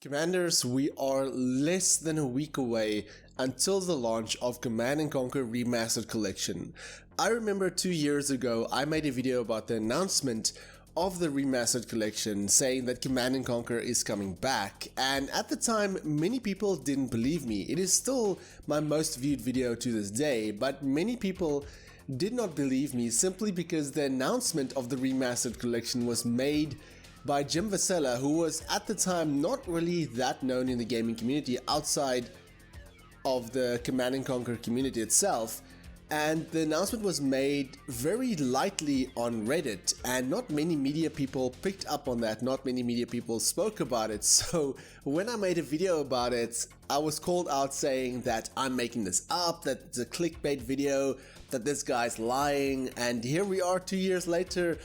Commanders, we are less than a week away until the launch of Command & Conquer Remastered Collection. I remember 2 years ago I made a video about the announcement of the Remastered Collection saying that Command & Conquer is coming back, and at the time many people didn't believe me. It is still my most viewed video to this day, but many people did not believe me simply because the announcement of the Remastered Collection was made by Jim Vasella, who was at the time not really that known in the gaming community outside of the Command & Conquer community itself, and the announcement was made very lightly on Reddit, and not many media people picked up on that, not many media people spoke about it. So when I made a video about it, I was called out saying that I'm making this up, that it's a clickbait video, that this guy's lying, and here we are 2 years later,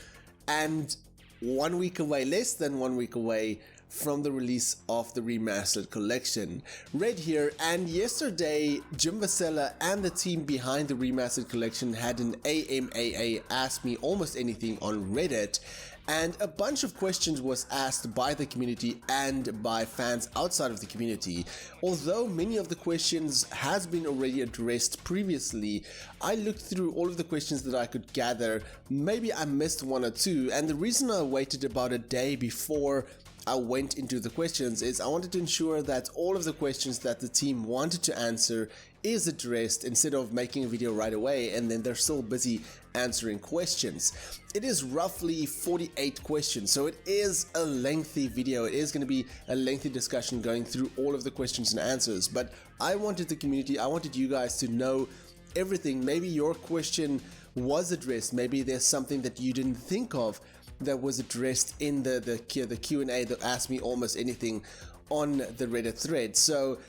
and 1 week away, less than 1 week away from the release of the Remastered Collection. Red here, and yesterday Jim Vasella and the team behind the Remastered Collection had an AMAA Ask Me Almost Anything on Reddit, and a bunch of questions was asked by the community and by fans outside of the community. Although many of the questions has been already addressed previously, I looked through all of the questions that I could gather. Maybe I missed one or two, and the reason I waited about a day before I went into the questions is I wanted to ensure that all of the questions that the team wanted to answer is addressed instead of making a video right away and then they're still busy answering questions. It is roughly 48 questions, so it is a lengthy video. It is going to be a lengthy discussion going through all of the questions and answers, but I wanted the community, I wanted you guys to know everything. Maybe your question was addressed, maybe there's something that you didn't think of that was addressed in the Q&A that asked me almost anything on the Reddit thread. So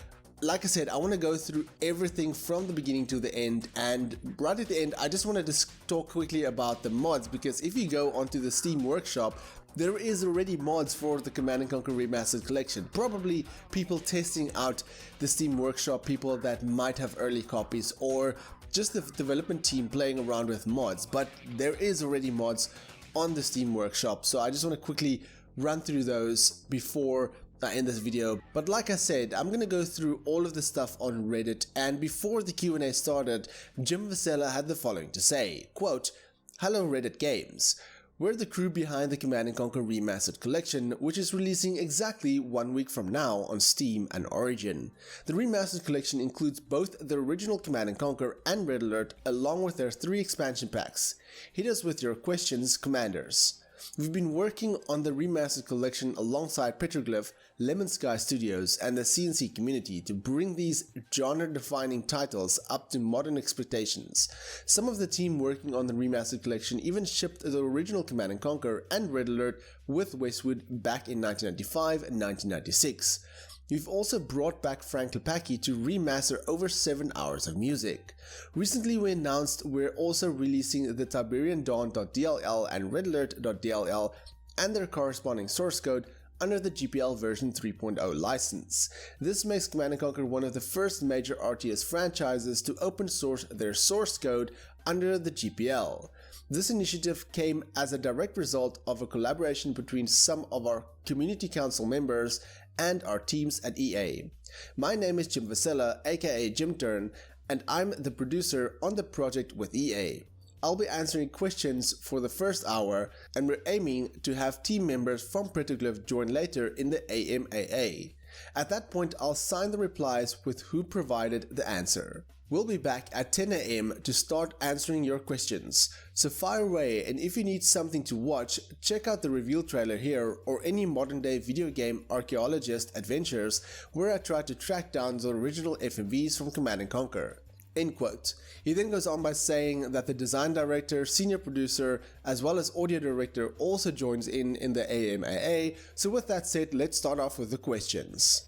like I said, I want to go through everything from the beginning to the end, and right at the end I just wanted to talk quickly about the mods, because if you go onto the Steam Workshop, there is already mods for the Command & Conquer Remastered Collection. Probably people testing out the Steam Workshop, people that might have early copies, or just the development team playing around with mods, but there is already mods on the Steam Workshop, so I just want to quickly run through those before I end this video. But like I said, I'm gonna go through all of the stuff on Reddit, and before the Q&A started, Jim Vasella had the following to say, quote, "Hello Reddit Games. We're the crew behind the Command & Conquer Remastered Collection, which is releasing exactly 1 week from now on Steam and Origin. The Remastered Collection includes both the original Command & Conquer and Red Alert, along with their 3 expansion packs. Hit us with your questions, Commanders. We've been working on the Remastered Collection alongside Petroglyph, Lemon Sky Studios, and the CNC community to bring these genre-defining titles up to modern expectations. Some of the team working on the Remastered Collection even shipped the original Command & Conquer and Red Alert with Westwood back in 1995 and 1996. We've also brought back Frank Lepacki to remaster over 7 hours of music. Recently we announced we're also releasing the Tiberian Dawn.dll and Red Alert.dll and their corresponding source code under the GPL version 3.0 license. This makes Command & Conquer one of the first major RTS franchises to open source their source code under the GPL. This initiative came as a direct result of a collaboration between some of our community council members and our teams at EA. My name is Jim Vasella, aka Jim Turn, and I'm the producer on the project with EA. I'll be answering questions for the first hour, and we're aiming to have team members from Petroglyph join later in the AMAA. At that point I'll sign the replies with who provided the answer. We'll be back at 10 AM to start answering your questions, so fire away, and if you need something to watch, check out the reveal trailer here or any modern day video game archaeologist adventures where I try to track down the original FMVs from Command & Conquer." End quote. He then goes on by saying that the design director, senior producer, as well as audio director also joins in the AMAA, so with that said, let's start off with the questions.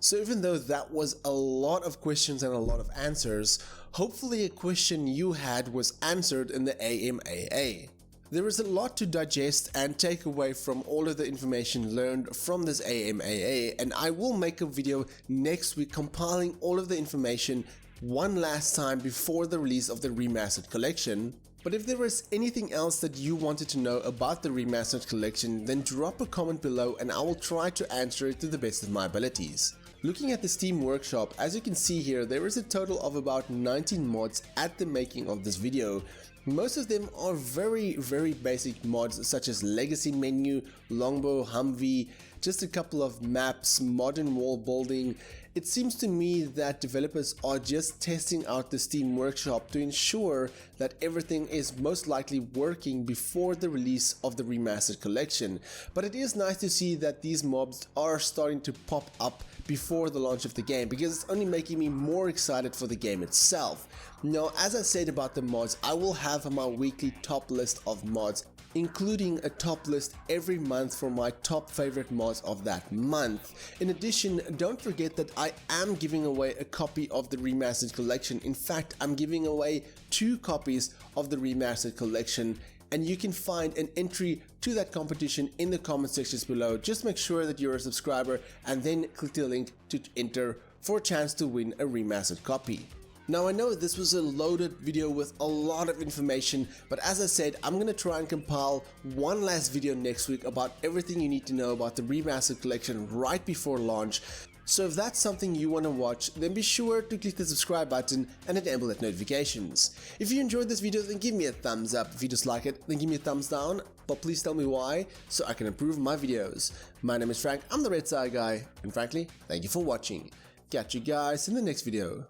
So even though that was a lot of questions and a lot of answers, hopefully a question you had was answered in the AMAA. There is a lot to digest and take away from all of the information learned from this AMAA, and I will make a video next week compiling all of the information one last time before the release of the remastered collection. But if there was anything else that you wanted to know about the remastered collection, then drop a comment below and I will try to answer it to the best of my abilities. Looking at the Steam Workshop, as you can see here, there is a total of about 19 mods at the making of this video. Most of them are very basic mods such as Legacy Menu, Longbow, Humvee, just a couple of maps, modern wall building. It seems to me that developers are just testing out the Steam Workshop to ensure that everything is most likely working before the release of the remastered collection. But it is nice to see that these mobs are starting to pop up before the launch of the game, because it's only making me more excited for the game itself. Now, as I said about the mods, I will have my weekly top list of mods, including a top list every month for my top favorite mods of that month. In addition, don't forget that I am giving away a copy of the remastered collection. In fact, I'm giving away 2 copies of the remastered collection, and you can find an entry to that competition in the comment sections below. Just make sure that you're a subscriber and then click the link to enter for a chance to win a remastered copy. Now, I know this was a loaded video with a lot of information, but as I said, I'm going to try and compile one last video next week about everything you need to know about the remastered collection right before launch. So if that's something you want to watch, then be sure to click the subscribe button and enable that notifications. If you enjoyed this video, then give me a thumbs up. If you dislike it, then give me a thumbs down, but please tell me why so I can improve my videos. My name is Frank, I'm the RedTieGuy, and frankly, thank you for watching. Catch you guys in the next video.